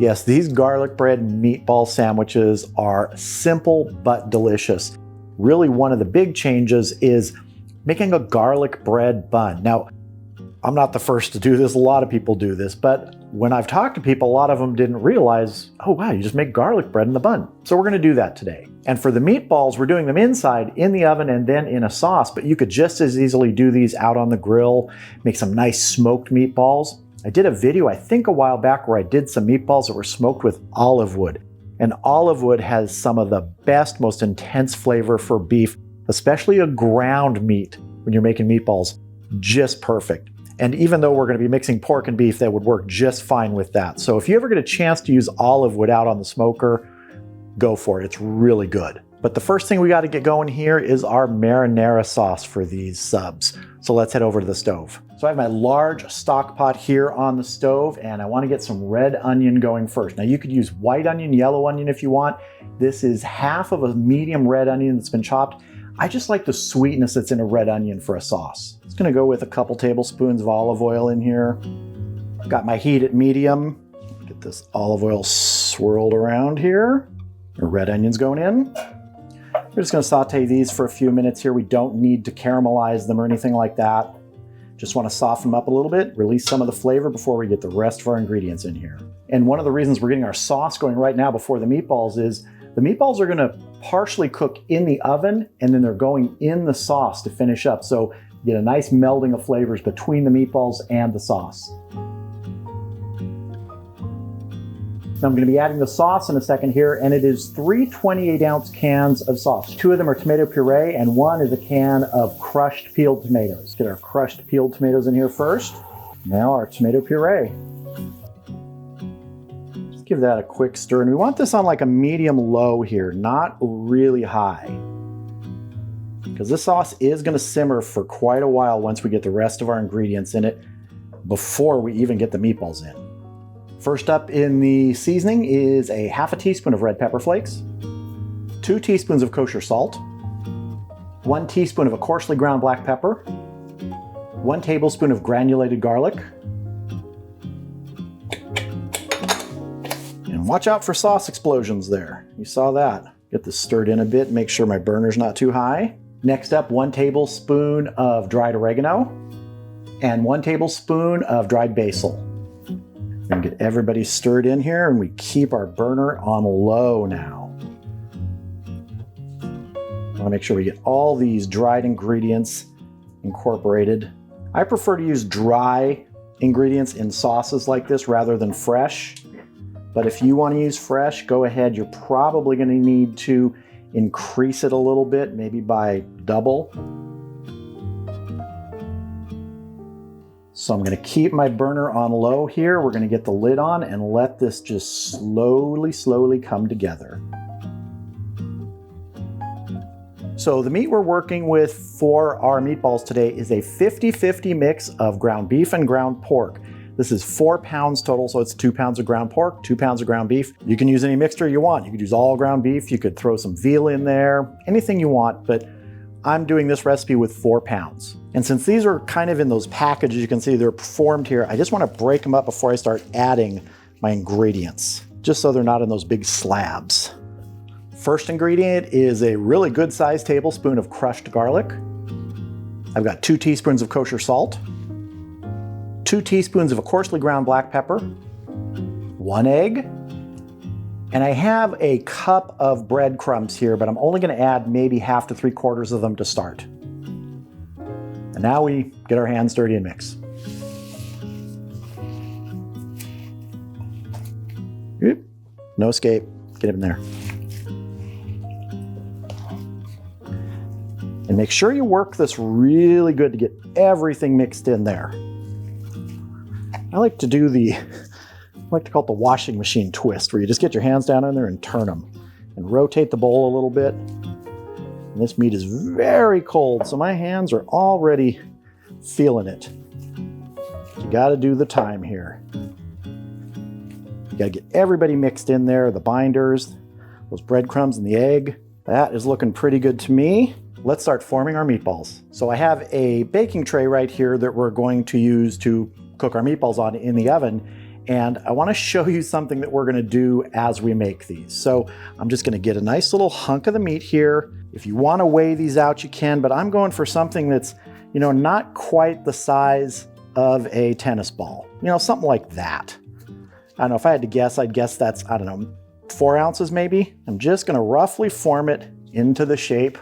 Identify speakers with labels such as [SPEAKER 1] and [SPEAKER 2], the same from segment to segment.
[SPEAKER 1] Yes, these garlic bread meatball sandwiches are simple but delicious. Really, one of the big changes is making a garlic bread bun. Now, I'm not the first to do this, a lot of people do this, but when I've talked to people, a lot of them didn't realize, oh wow, you just make garlic bread in the bun. So we're gonna do that today. And for the meatballs, we're doing them inside in the oven and then in a sauce, but you could just as easily do these out on the grill, make some nice smoked meatballs. I did a video, I think a while back, where I did some meatballs that were smoked with olive wood. And olive wood has some of the best, most intense flavor for beef, especially a ground meat when you're making meatballs, just perfect. And even though we're going to be mixing pork and beef, that would work just fine with that. So if you ever get a chance to use olive wood out on the smoker, go for it. It's really good. But the first thing we got to get going here is our marinara sauce for these subs. So let's head over to the stove. So I have my large stock pot here on the stove, and I want to get some red onion going first. Now you could use white onion, yellow onion if you want. This is half of a medium red onion that's been chopped. I just like the sweetness that's in a red onion for a sauce. It's gonna go with a couple tablespoons of olive oil in here. Got my heat at medium. Get this olive oil swirled around here. The red onions going in. We're just gonna saute these for a few minutes here. We don't need to caramelize them or anything like that. Just wanna soften them up a little bit, release some of the flavor before we get the rest of our ingredients in here. And one of the reasons we're getting our sauce going right now before the meatballs is the meatballs are gonna partially cook in the oven, and then they're going in the sauce to finish up. So you get a nice melding of flavors between the meatballs and the sauce. Now I'm gonna be adding the sauce in a second here, and it is 3 28-ounce cans of sauce. 2 of them are tomato puree, and 1 is a can of crushed peeled tomatoes. Get our crushed peeled tomatoes in here first. Now our tomato puree. Give that a quick stir, and we want this on like a medium-low here, not really high, because this sauce is going to simmer for quite a while once we get the rest of our ingredients in it before we even get the meatballs in. First up in the seasoning is a half a teaspoon of red pepper flakes, 2 teaspoons of kosher salt, 1 teaspoon of a coarsely ground black pepper, 1 tablespoon of granulated garlic. And watch out for sauce explosions there. You saw that. Get this stirred in a bit, make sure my burner's not too high. Next up, 1 tablespoon of dried oregano and 1 tablespoon of dried basil. We're gonna get everybody stirred in here, and we keep our burner on low now. I wanna make sure we get all these dried ingredients incorporated. I prefer to use dry ingredients in sauces like this rather than fresh. But if you want to use fresh, go ahead. You're probably going to need to increase it a little bit, maybe by double. So I'm going to keep my burner on low here. We're going to get the lid on and let this just slowly come together. So the meat we're working with for our meatballs today is a 50-50 mix of ground beef and ground pork. This is 4 pounds total, so it's 2 pounds of ground pork, 2 pounds of ground beef. You can use any mixture you want. You could use all ground beef, you could throw some veal in there, anything you want, but I'm doing this recipe with 4 pounds. And since these are kind of in those packages, you can see they're formed here, I just want to break them up before I start adding my ingredients, just so they're not in those big slabs. First ingredient is a really good sized tablespoon of crushed garlic. I've got 2 teaspoons of kosher salt, 2 teaspoons of a coarsely ground black pepper, 1 egg, and I have a cup of bread crumbs here, but I'm only going to add maybe half to 3/4 of them to start. And now we get our hands dirty and mix. Oop, no escape. Get it in there. And make sure you work this really good to get everything mixed in there. I like to do I like to call it the washing machine twist, where you just get your hands down in there and turn them and rotate the bowl a little bit. And this meat is very cold, so my hands are already feeling it. You gotta do the time here. You gotta get everybody mixed in there, the binders, those breadcrumbs and the egg. That is looking pretty good to me. Let's start forming our meatballs. So I have a baking tray right here that we're going to use to cook our meatballs on in the oven. And I want to show you something that we're going to do as we make these. So I'm just going to get a nice little hunk of the meat here. If you want to weigh these out, you can, but I'm going for something that's, you know, not quite the size of a tennis ball. You know, something like that. I don't know, if I had to guess, I'd guess that's, I don't know, 4 ounces maybe. I'm just going to roughly form it into the shape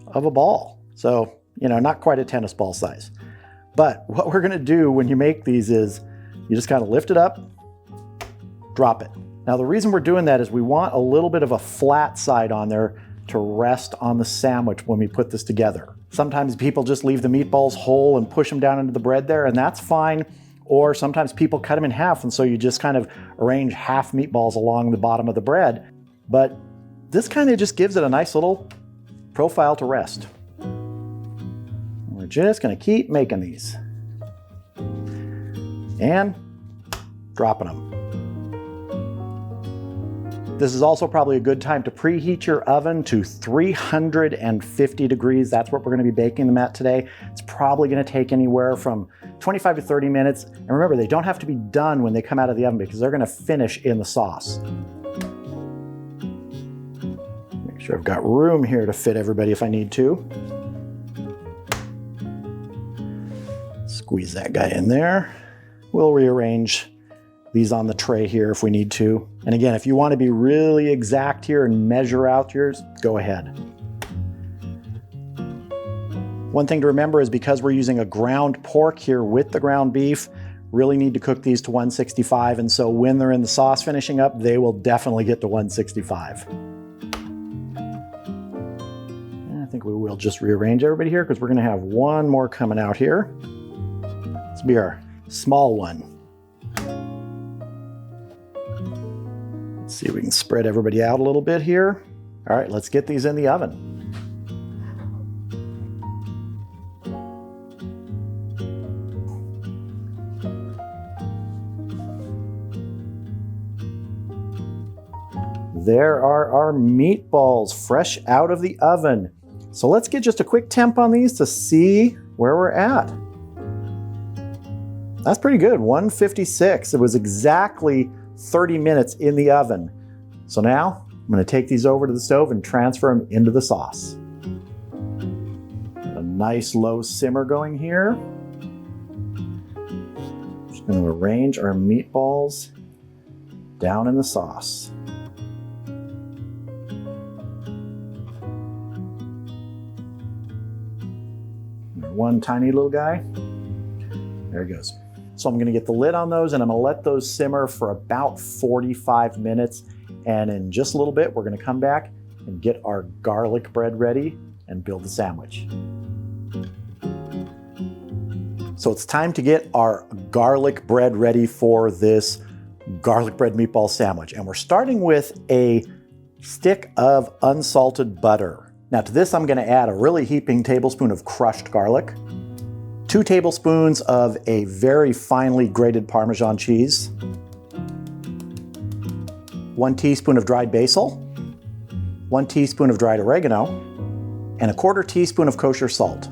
[SPEAKER 1] of a ball. So, you know, not quite a tennis ball size. But what we're going to do when you make these is you just kind of lift it up, drop it. Now the reason we're doing that is we want a little bit of a flat side on there to rest on the sandwich when we put this together. Sometimes people just leave the meatballs whole and push them down into the bread there, and that's fine. Or sometimes people cut them in half, and so you just kind of arrange half meatballs along the bottom of the bread. But this kind of just gives it a nice little profile to rest. We're just going to keep making these. And dropping them. This is also probably a good time to preheat your oven to 350 degrees. That's what we're going to be baking them at today. It's probably going to take anywhere from 25 to 30 minutes. And remember, they don't have to be done when they come out of the oven because they're going to finish in the sauce. Make sure I've got room here to fit everybody if I need to. Squeeze that guy in there. We'll rearrange these on the tray here if we need to. And again, if you want to be really exact here and measure out yours, go ahead. One thing to remember is because we're using a ground pork here with the ground beef, really need to cook these to 165. And so when they're in the sauce finishing up, they will definitely get to 165. And I think we will just rearrange everybody here because we're going to have one more coming out here. This will be our small one. Let's see if we can spread everybody out a little bit here. All right, let's get these in the oven. There are our meatballs fresh out of the oven. So let's get just a quick temp on these to see where we're at. That's pretty good, 156. It was exactly 30 minutes in the oven. So now I'm going to take these over to the stove and transfer them into the sauce. A nice low simmer going here. Just going to arrange our meatballs down in the sauce. One tiny little guy. There he goes. So I'm going to get the lid on those and I'm going to let those simmer for about 45 minutes. And in just a little bit, we're going to come back and get our garlic bread ready and build the sandwich. So it's time to get our garlic bread ready for this garlic bread meatball sandwich. And we're starting with a stick of unsalted butter. Now to this, I'm going to add a really heaping tablespoon of crushed garlic, 2 tablespoons of a very finely grated Parmesan cheese, 1 teaspoon of dried basil, 1 teaspoon of dried oregano, and 1/4 teaspoon of kosher salt.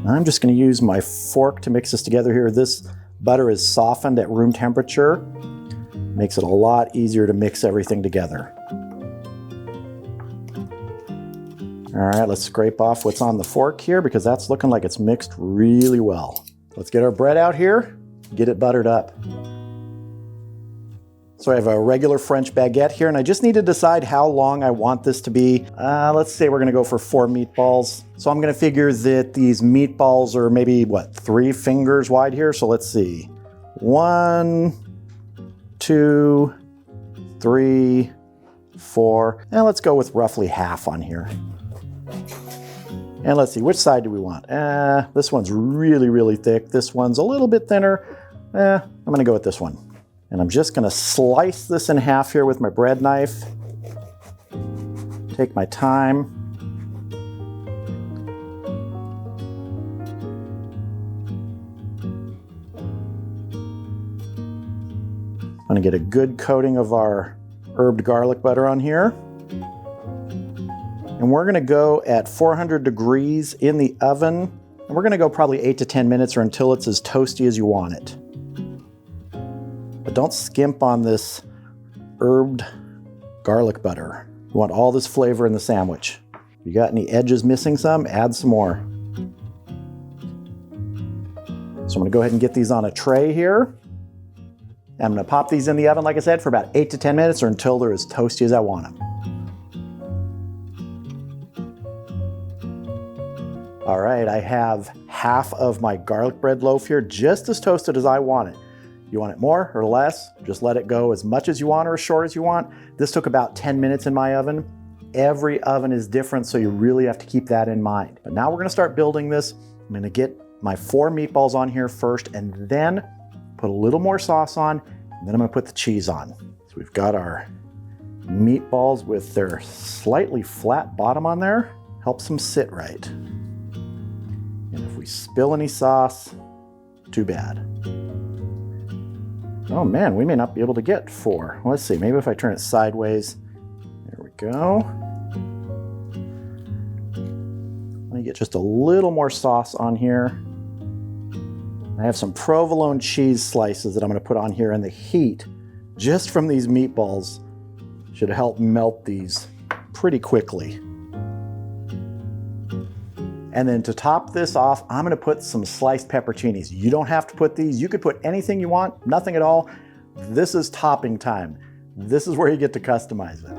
[SPEAKER 1] I'm just going to use my fork to mix this together here. This butter is softened at room temperature. Makes it a lot easier to mix everything together. All right, let's scrape off what's on the fork here because that's looking like it's mixed really well. Let's get our bread out here, get it buttered up. So I have a regular French baguette here and I just need to decide how long I want this to be. Let's say we're gonna go for 4 meatballs. So I'm gonna figure that these meatballs are maybe, 3 fingers wide here? So let's see. 1, 2, 3, 4. And let's go with roughly half on here. And let's see, which side do we want? This one's really, really thick. This one's a little bit thinner. I'm gonna go with this one. And I'm just gonna slice this in half here with my bread knife. Take my time. I'm gonna get a good coating of our herbed garlic butter on here. And we're gonna go at 400 degrees in the oven. And we're gonna go probably 8 to 10 minutes or until it's as toasty as you want it. But don't skimp on this herbed garlic butter. You want all this flavor in the sandwich. If you got any edges missing some, add some more. So I'm gonna go ahead and get these on a tray here. I'm gonna pop these in the oven, like I said, for about 8 to 10 minutes or until they're as toasty as I want them. All right, I have half of my garlic bread loaf here, just as toasted as I want it. You want it more or less, just let it go as much as you want or as short as you want. This took about 10 minutes in my oven. Every oven is different, so you really have to keep that in mind. But now we're gonna start building this. I'm gonna get my 4 meatballs on here first and then put a little more sauce on, and then I'm gonna put the cheese on. So we've got our meatballs with their slightly flat bottom on there. Helps them sit right. And if we spill any sauce, too bad. Oh man, we may not be able to get 4. Let's see, maybe if I turn it sideways. There we go. Let me get just a little more sauce on here. I have some provolone cheese slices that I'm going to put on here, and the heat just from these meatballs should help melt these pretty quickly. And then to top this off, I'm going to put some sliced pepperoncinis. You don't have to put these. You could put anything you want, nothing at all. This is topping time. This is where you get to customize it.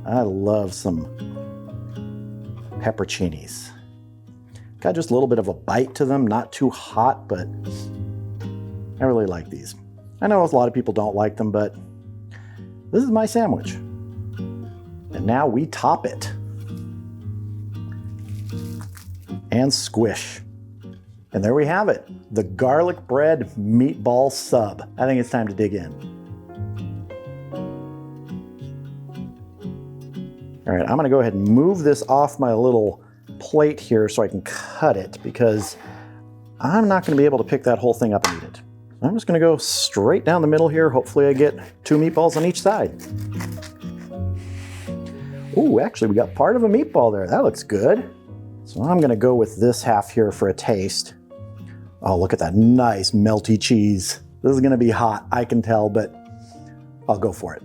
[SPEAKER 1] I love some pepperoncinis. Got just a little bit of a bite to them, not too hot, but I really like these. I know a lot of people don't like them, but this is my sandwich. And now we top it. And squish. And there we have it, the garlic bread meatball sub. I think it's time to dig in. All right, I'm gonna go ahead and move this off my little plate here so I can cut it, because I'm not gonna be able to pick that whole thing up and eat it. I'm just gonna go straight down the middle here. Hopefully I get 2 meatballs on each side. Ooh, actually we got part of a meatball there. That looks good. So I'm gonna go with this half here for a taste. Oh, look at that nice melty cheese. This is gonna be hot, I can tell, but I'll go for it.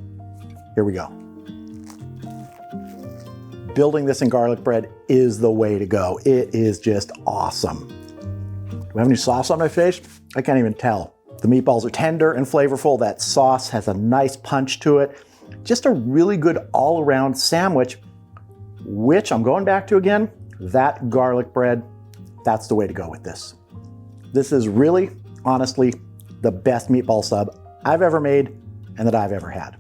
[SPEAKER 1] Here we go. Building this in garlic bread is the way to go. It is just awesome. Do I have any sauce on my face? I can't even tell. The meatballs are tender and flavorful. That sauce has a nice punch to it. Just a really good all-around sandwich, which I'm going back to again, that garlic bread, that's the way to go with this. This is really, honestly, the best meatball sub I've ever made and that I've ever had.